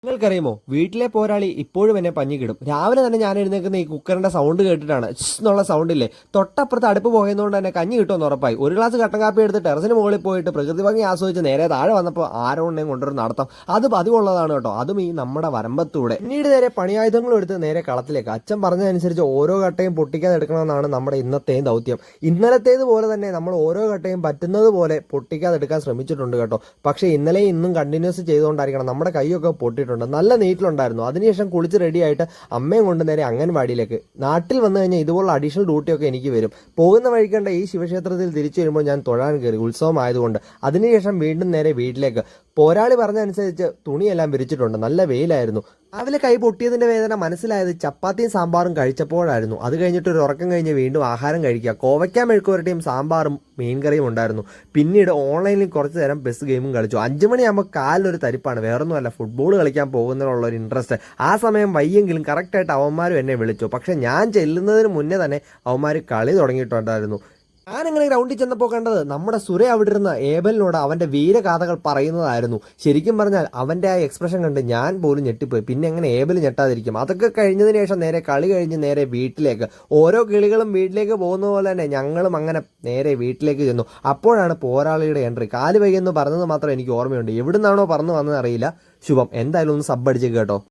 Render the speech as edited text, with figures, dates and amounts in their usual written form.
നിങ്ങൾക്കറിയുമോ വീട്ടിലെ പോരാളി ഇപ്പോഴും എന്നെ പഞ്ഞിക്കിടും. രാവിലെ തന്നെ ഞാൻ എഴുന്നേൽക്കുന്ന ഈ കുക്കറിന്റെ സൗണ്ട് കേട്ടിട്ടാണ്. എന്നുള്ള സൗണ്ട് ഇല്ലേ, തൊട്ടപ്പുറത്ത് അടുപ്പ് പോയതുകൊണ്ട് തന്നെ കഞ്ഞി കിട്ടുമെന്ന് ഉറപ്പായി. ഒരു ഗ്ലാസ് കട്ടൻ കാപ്പി എടുത്ത് ടെറസിന് മുകളിൽ പോയിട്ട് പ്രകൃതി ഭംഗി ആസ്വദിച്ച് നേരെ താഴെ വന്നപ്പോൾ ആരോണിനെയും കൊണ്ടൊരു നടത്തം. അത് പതിവുള്ളതാണ് കേട്ടോ, അതും ഈ നമ്മുടെ വരമ്പത്തൂടെ. പിന്നീട് നേരെ പണിയായുധങ്ങളും എടുത്ത് നേരെ കളത്തിലേക്ക്. അച്ഛൻ പറഞ്ഞതനുസരിച്ച് ഓരോ കട്ടയും പൊട്ടിക്കാതെ എടുക്കണമെന്നാണ് നമ്മുടെ ഇന്നത്തെയും ദൗത്യം. ഇന്നലത്തേതുപോലെ തന്നെ നമ്മൾ ഓരോ കട്ടയും പറ്റുന്നത് പോലെ പൊട്ടിക്കാതെ എടുക്കാൻ ശ്രമിച്ചിട്ടുണ്ട് കേട്ടോ. പക്ഷേ ഇന്നലെയും ഇന്നും കണ്ടിന്യൂസ് ചെയ്തുകൊണ്ടായിരിക്കണം നമ്മുടെ കൈയൊക്കെ പൊട്ടിയിട്ടുണ്ട്. നല്ല നീറ്റിലുണ്ടായിരുന്നു. അതിനുശേഷം കുളിച്ച് റെഡിയായിട്ട് അമ്മയും കൊണ്ട് നേരെ അംഗൻവാടിയിലേക്ക്. നാട്ടിൽ വന്നു കഴിഞ്ഞാൽ ഇതുപോലുള്ള അഡീഷണൽ ഡ്യൂട്ടിയൊക്കെ എനിക്ക് വരും. പോകുന്ന വഴിക്കേണ്ട ഈ ശിവക്ഷേത്രത്തിൽ തിരിച്ചു വരുമ്പോൾ ഞാൻ തൊഴാൻ കയറി, ഉത്സവമായതുകൊണ്ട്. അതിനുശേഷം വീണ്ടും നേരെ വീട്ടിലേക്ക്. പോരാളി പറഞ്ഞതനുസരിച്ച് തുണിയെല്ലാം വിരിച്ചിട്ടുണ്ട്. നല്ല വെയിലായിരുന്നു. രാവിലെ കൈ പൊട്ടിയതിന്റെ വേദന മനസ്സിലായത് ചപ്പാത്തിയും സാമ്പാറും കഴിച്ചപ്പോഴായിരുന്നു. അത് കഴിഞ്ഞിട്ട് ഒരു ഉറക്കം കഴിഞ്ഞ് വീണ്ടും ആഹാരം കഴിക്കുക. കോവയ്ക്ക മെഴുക്കുവരട്ടിയും സാമ്പാറും മീൻകറിയും ഉണ്ടായിരുന്നു. പിന്നീട് ഓൺലൈനിൽ കുറച്ച് നേരം ബസ് ഗെയിമും കളിച്ചു. 5 മണിയാകുമ്പോൾ കാലിനൊരു തരിപ്പാണ്, വേറൊന്നുമല്ല, ഫുട്ബോൾ കളിക്കാൻ പോകുന്നതിനുള്ള ഒരു ഇൻട്രസ്റ്റ്. ആ സമയം വയ്യെങ്കിലും കറക്റ്റായിട്ട് അവന്മാരും എന്നെ വിളിച്ചു. പക്ഷെ ഞാൻ ചെല്ലുന്നതിന് മുന്നേ തന്നെ അവന്മാർ കളി തുടങ്ങിയിട്ടുണ്ടായിരുന്നു. ഞാനിങ്ങനെ ഗ്രൗണ്ടിൽ ചെന്നപ്പോൾ കണ്ടത് നമ്മുടെ സുര അവിടെ ഇരുന്ന ഏബലിനോട് അവൻ്റെ വീരഗാഥകൾ പറയുന്നതായിരുന്നു. ശരിക്കും പറഞ്ഞാൽ അവൻ്റെ ആ എക്സ്പ്രഷൻ കണ്ട് ഞാൻ പോലും ഞെട്ടിപ്പോയി. പിന്നെ എങ്ങനെ ഏബൽ ഞെട്ടാതിരിക്കും? അതൊക്കെ കഴിഞ്ഞതിന് ശേഷം നേരെ കളി കഴിഞ്ഞ് നേരെ വീട്ടിലേക്ക്. ഓരോ കിളികളും വീട്ടിലേക്ക് പോകുന്ന പോലെ തന്നെ ഞങ്ങളും അങ്ങനെ നേരെ വീട്ടിലേക്ക് ചെന്നു. അപ്പോഴാണ് പോരാളിയുടെ എൻട്രി. കാല് വൈകിയെന്ന് പറഞ്ഞത് മാത്രം എനിക്ക് ഓർമ്മയുണ്ട്. എവിടുന്നാണോ പറന്ന് വന്നതെന്ന് അറിയില്ല. ശുഭം എന്തായാലും ഒന്ന് സബ് അടിച്ചേക്ക് കേട്ടോ.